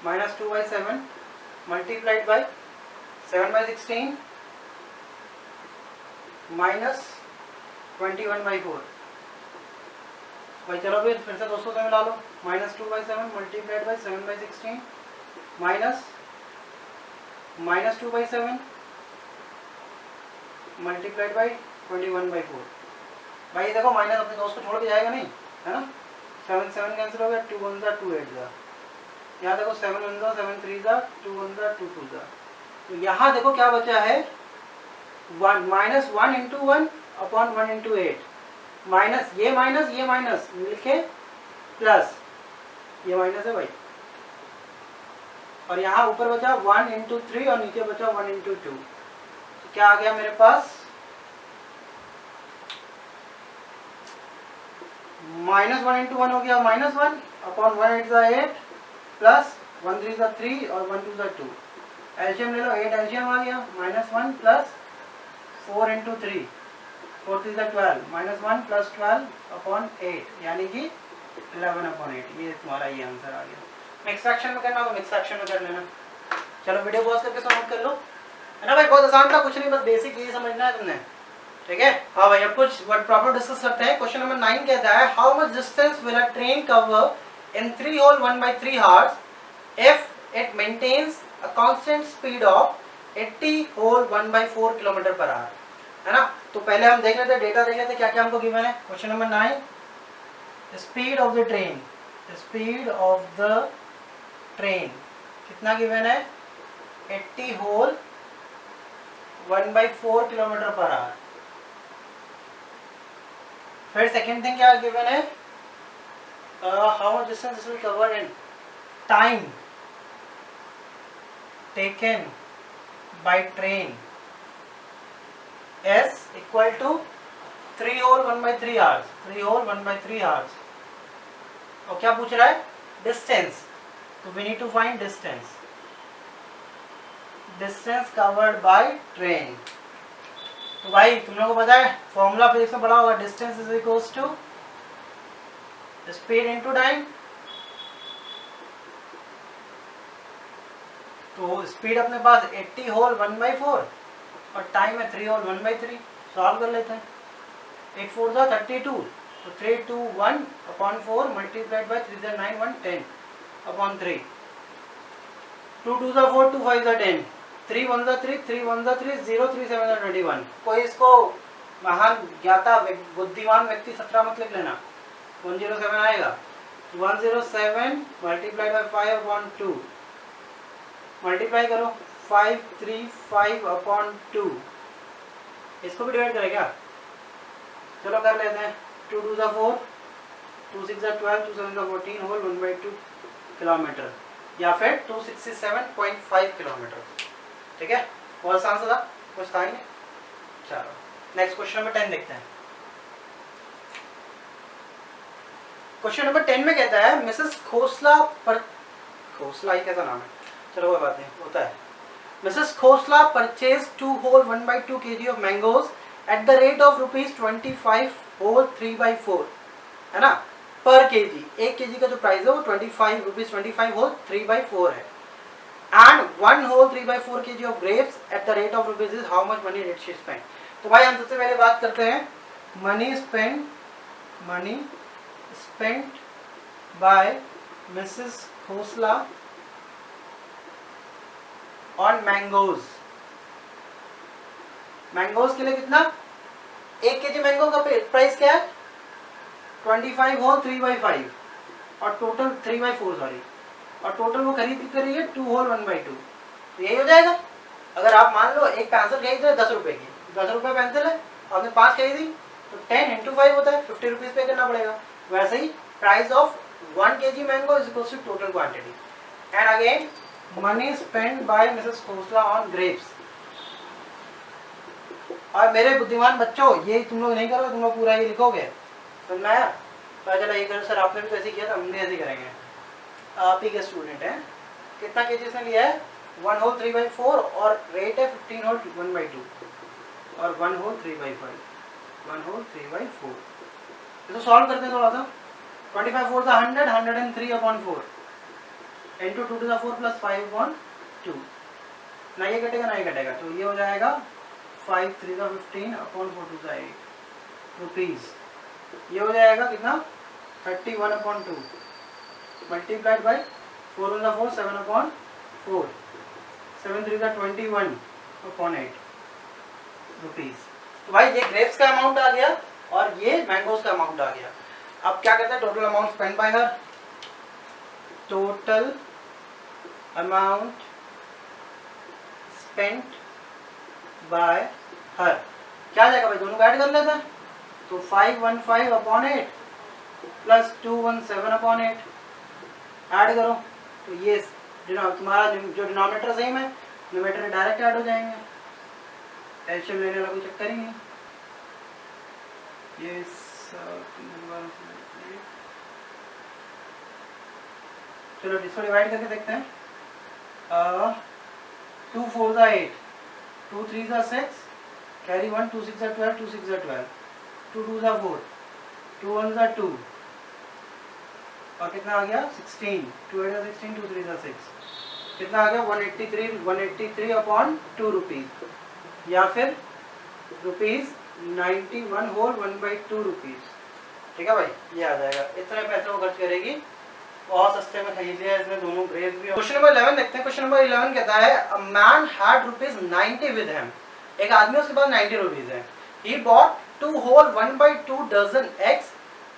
-2/7 मल्टीप्लाइड बाई 7/16 माइनस 21/4, भाई चलो फिर से दोस्तों से मिला लो, -2/7 multiplied by 7/16 minus -2/7 multiplied by 21/4, भाई देखो माइनस अपने दोस्त को छोड़ के जाएगा नहीं, है ना, 7 7 कैंसिल हो गया, 2 1 जा 2 8 जा, यहाँ देखो 7 1 जा 7 3 जा 2 1 जा 2 2 जा, तो यहाँ देखो क्या बचा है 1 minus 1 into 1 upon 1 into 8, minus ये मिलके प्लस ये माइनस है भाई, और यहाँ ऊपर बचा 1 इंटू 3 और नीचे बचा 1 इंटू 2, तो क्या आ गया मेरे पास माइनस 1 इंटू 1 हो गया माइनस 1 अपॉन 1 8 जा 8 प्लस 1 3 जा 3 और 1 2 जा 2, एलसीएम ले लो, 8 एलसीएम आ गया माइनस 1 प्लस 4 इंटू 3 4 3 जा 12 माइनस 1 प्लस 12 अपॉन 8 यानी कि 11 अपॉन 8, ये तुम्हारा ये आंसर आ गया। मिक्स फ्रैक्शन में करना तो मिक्स फ्रैक्शन में कर लेना। चलो वीडियो पॉज करके सॉल्व कर लो, है ना भाई, बहुत आसान था, कुछ नहीं, बस बेसिक ये समझना है तुमने, ठीक है। हाँ भाई अब कुछ वर्ड प्रॉपर डिस्कस करते हैं। क्वेश्चन नंबर 9 कहता है how much distance will a train cover in 3 whole 1/3 hours if it maintains a constant speed of 80 whole 1/4 kilometre per hour, है ना। तो पहले हम देख लेते हैं, डेटा देख लेते हैं क्या क्या हमको गिवन है। Question number 9, speed of the train, speed of the train कितना गिवन है 80 होल 1/4 किलोमीटर पर आवर। फिर सेकेंड थिंग क्या गिवन है, how much distance this will cover in time taken by train as equal to 3 whole 1/3 hours, 3 whole 1/3 hours. और क्या पूछ रहा है डिस्टेंस, तो we need to find distance, distance covered by train. तो भाई तुम लोगों को पता है फॉर्मूला फिजिक्स में पढ़ा होगा, distance is equals to speed into time. तो स्पीड अपने पास 80 होल 1/4 और टाइम है 3 होल 1/3, सॉल्व कर लेते हैं। 8 4 जा 32, तो 3 2 1 अपॉन 4 मल्टीप्लाइड बाय 3 जा 9 1 10 अपॉन 3, 2 2 जा 4 2 5 जा 10, 3 1 जा 3 3 1 जा 3 0 3 7 जा 21। कोई इसको महान ज्ञाता बुद्धिमान व्यक्ति 17 मत लिख लेना, 107 आएगा। 107 मल्टीप्लाइड बाय 5 अपॉन 2, मल्टीप्लाई करो 5 3 5 अपॉन 2, इसको भी डिवाइड करें क्या, चलो कर लेते हैं। 2 2 जा 4 2 6 जा 12 2 7 जा 14 होल 1/2 किलोमीटर, या फिर 267.5 किलोमीटर, ठीक है। बहुत आसान सा था, कुछ था ही नहीं। चलो नेक्स्ट क्वेश्चन नंबर 10 देखते हैं। क्वेश्चन नंबर 10 में कहता है मिसेस खोसला खोसला ही कैसा नाम है, चलो कोई बात नहीं, होता है। Mrs Khosla purchase 2 whole 1/2 kg of mangoes at the rate of ₹25 whole 3/4, है ना, पर केजी। 1 kg का जो प्राइस है वो ₹25 होल 3/4 है। And 1 whole 3/4 kg of grapes at the rate of rupees is how much money did she spend. तो भाई हम सबसे पहले बात करते हैं money spent by Mrs Khosla on mangoes. Mangoes के लिए कितना, 1 kg मैंगो का प्राइस क्या है 25 होल 3/5 और टोटल 3/4 सॉरी, और टोटल वो खरीद कितने रही है 2 होल 1/2, तो यही हो जाएगा। अगर आप मान लो एक पेंसिल खरीद रहे 10 रुपए की, 10 रुपए पेंसिल है, आपने 5 खरीदी तो 10 इंटू 5 होता है 50 रुपीज पे करना पड़ेगा। वैसे ही price of 1 kg mango is equal to total quantity. And again money spend by Mrs Khosla on grapes. और मेरे बुद्धिमान बच्चों ये तुम लोग नहीं करोगे, तुम लोग पूरा ये लिखोगे, समझ में आया। तो चलो ये करो सर, आपने भी तो ऐसे किया था, हम भी ऐसे करेंगे। आप ही के स्टूडेंट हैं, कितना केजी इसने लिया है 1 होल 3/4 और रेट है 15 होल 1/2 और 1 होल 3/5 1 होल 3/4। तो सॉल्व करते हैं थोड़ा सा। 25 4 था 100 103 upon 4 into 2 to the 4 plus 5 upon 2, ना ये कटेगा ना ये कटेगा, तो ये हो जाएगा 5 3 का 15 अपॉन 4 2 का 8 रुपीज। ये हो जाएगा कितना 31 upon 2 multiplied by 4 one 4 7 upon 4 7 3 का 21 अपॉन 8 रुपीज। तो भाई ये ग्रेप्स का अमाउंट आ गया और ये मैंगोज का अमाउंट आ गया। अब क्या कहते हैं, total amount spend by her, total amount spent bye हर क्या आ जाएगा भाई, दोनों को ऐड कर लेते हैं। तो 515 अपॉन 8 प्लस 217 अपॉन 8 ऐड करो, तो ये तुम्हारा जो डिनोमिनेटर सेम है, न्यूमरेटर डायरेक्ट ऐड हो जाएंगे, एलसीएम लेने वाला कोई चक्कर ही नहीं। ये चलो इसको डिवाइड करके देखते हैं। 2 4 8, 2 3 6, कैरी 1, 2 6 12, 2 6 12, 2 2 4, 2 1 2 और कितना आ गया 16, 2 8 16, 2 3 6, कितना आ गया 183 अपॉन 2 रुपीज, या फिर ₹91 होल 1/2 रुपीज। ठीक है भाई, ये आ जाएगा, इतने पैसे वो खर्च करेगी, बहुत सस्ते में खरीद लिया इसमें, दोनों ग्रेड भी। क्वेश्चन नंबर 11 देखते हैं। क्वेश्चन नंबर 11 कहता है a man had ₹90 with him, एक आदमी उसके पास 90 रुपीज है। He bought 2 whole 1/2 dozen eggs,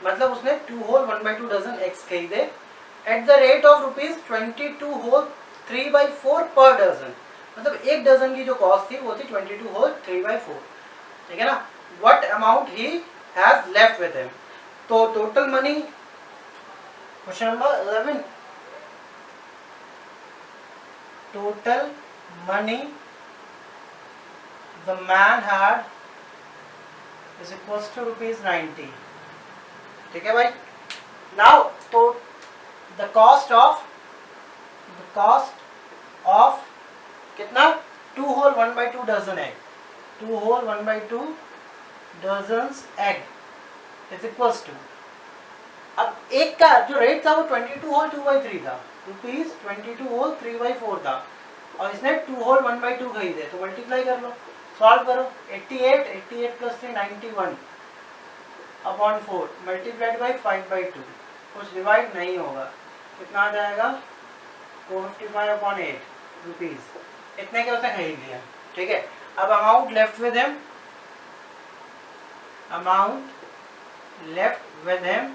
मतलब उसने 2 होल 1/2 डजन एग्स खरीदे at the rate of ₹22 whole 3/4 per dozen, मतलब एक डजन की जो कॉस्ट थी वो थी 22 होल 3/4। ठीक है ना। What amount he has left with him, तो total money, question number 11, total money the man had is equals to ₹90। ठीक है भाई। नाउ तो द कॉस्ट ऑफ कितना 2 whole 1/2 dozen egg, 2 whole 1/2 dozens egg is equals to, अब एक का जो रेट था वो 22 होल 2/3 था, ₹22 होल 3/4 था, और इसने 2 होल 1/2 खरीदे, तो मल्टीप्लाई कर लो, सॉल्व करो। 88 प्लस 3 91 अपॉन 4 मल्टीप्लाइड बाई 5/2, कुछ डिवाइड नहीं होगा, कितना आ जाएगा 455 अपॉन 8 रुपीज, इतने के उसने खरीद लिया। ठीक है। अब अमाउंट लेफ्ट विद हिम,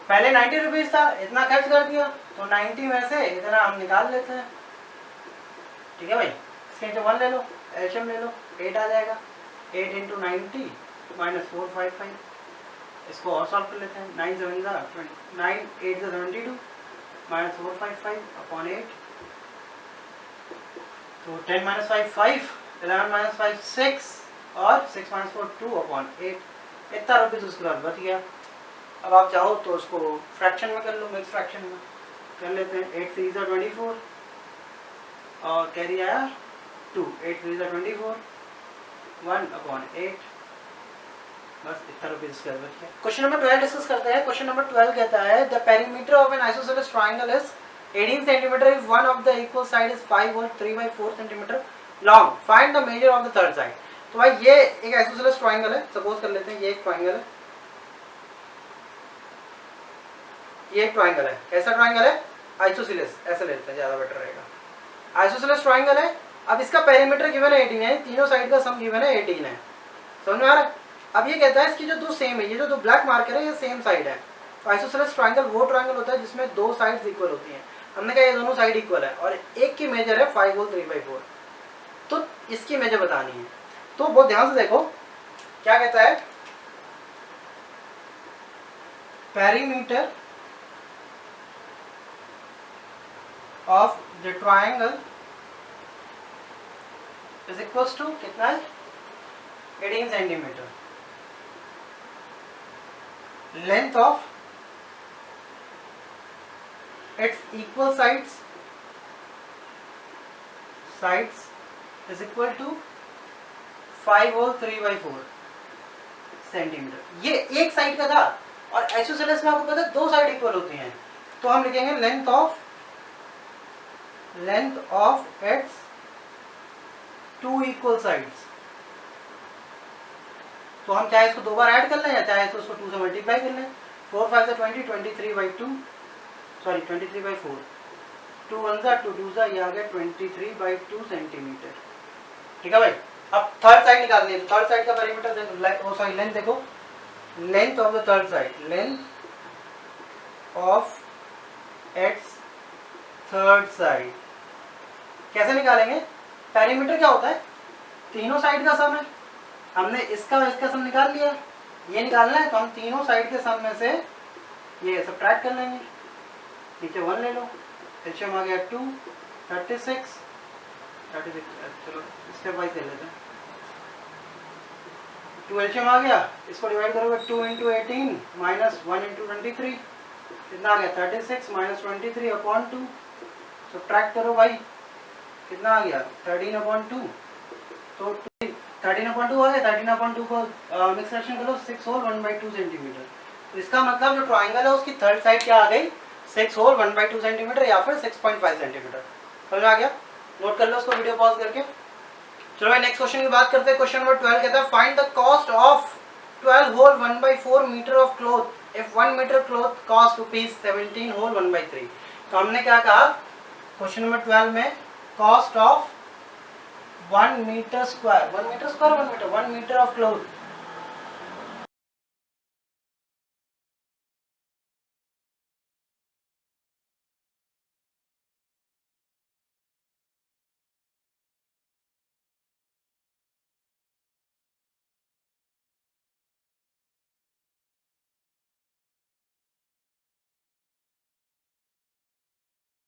पहले 90 रुपीज था, इतना खर्च कर दिया, तो 90 में से इतना हम निकाल लेते हैं। ठीक है भाई, इसके नीचे 1 ले लो, एलसीएम ले लो, 8 आ जाएगा, 8 इंटू 90 माइनस 455, इसको और सॉल्व कर लेते हैं। 9 7 9 8 72 माइनस 455 अपॉन 8, तो 10 माइनस 5 5, 11 माइनस 5 6, और 6 माइनस 4 2 अपॉन 8, इतना रुपीज उसके बाद बच गया। अब आप चाहो तो उसको फ्रैक्शन में कर लो, मिक्स फ्रैक्शन में कर लेते हैं। 8 3 24 और कैरी आया 2, 8 3 24, 1 अपॉन 8, बस इतना रुपीज इसके बाद बच गया। क्वेश्चन नंबर 12 डिस्कस करते हैं। क्वेश्चन नंबर 12 कहता है the perimeter of an isosceles triangle is 18 centimetre if one of the equal side is 5 whole 3/4 centimetre long, find the measure of the third side. तो भाई ये एक आइसोसेलेस ट्रायंगल है, suppose कर लेते हैं ये एक ट्रायंगल है, ये एक ट्रायंगल है। कैसा ट्रायंगल है? आइसोसेलेस, ऐसे लेते हैं ज्यादा बेटर रहेगा। आइसोसेलेस ट्रायंगल है। अब इसका पेरीमीटर गिवन है 18 है, तीनों साइड का सम गिवन है 18 है, समझ में आ रहा है। अब ये कहता है इसकी जो दो सेम है, ये जो दो ब्लैक मार्कर है ये सेम साइड है। तो आइसोसेलेस ट्रायंगल वो ट्रायंगल होता है जिसमें दो साइड्स इक्वल होती हैं। हमने कहा ये दोनों साइड इक्वल है और एक की मेजर है 5 होल 3/4, तो इसकी मेजर बतानी है। तो बहुत ध्यान से देखो क्या कहता है, perimeter of the triangle is equals to कितना है 18 centimetre, length of its equal sides is equal to 5 whole 3/4 centimetre. ये एक साइड का था और आइसोसेलेस में आपको पता है दो साइड इक्वल होती हैं, तो हम लिखेंगे length of its two equal sides. तो हम चाहे इसको दो बार ऐड कर लें या चाहे तो उसको 2 से मल्टीप्लाई कर लें। 4 5 20, 23/2, सॉरी 23/4, 2 1 2 2 ये आ गया 23/2 सेंटीमीटर। ठीक है भाई। अब थर्ड साइड निकालनी है, तो थर्ड साइड का पेरीमीटर देखो, सॉरी लेंथ देखो, length of the third side, length of x third side कैसे निकालेंगे? पेरीमीटर क्या होता है? तीनों साइड का सम है। हमने इसका और इसका सम निकाल लिया, ये निकालना है तो हम तीनों साइड के सम में से ये सब्ट्रैक्ट कर लेंगे। नीचे 1 ले लो, एलसीएम आ गया 2, 36, चलो स्टेप वाइज कर लेते हैं। 2 एलसीएम आ गया, इसको डिवाइड करोगे 2 इंटू 18 माइनस 1 इंटू 23, कितना आ गया 36 माइनस 23 अपॉन 2, सब्ट्रैक्ट करो भाई, कितना आ गया 13/2, तो 13/2 आ गया। 13/2 को मिक्स फ्रैक्शन करो 6 होल 1/2 सेंटीमीटर। तो इसका मतलब जो ट्राइंगल है उसकी थर्ड साइड क्या आ गई? 6 होल 1/2 सेंटीमीटर या फिर 6.5 सेंटीमीटर। समझ आ गया? नोट कर लो उसको वीडियो पॉज करके। चलो भाई नेक्स्ट क्वेश्चन की बात करते हैं। क्वेश्चन नंबर 12 कहता है find the cost of 12 whole 1/4 metre of cloth if 1 metre cloth cost ₹17 whole 1/3। तो हमने क्या कहा क्वेश्चन नंबर 12 में, cost of 1 metre square 1 metre of cloth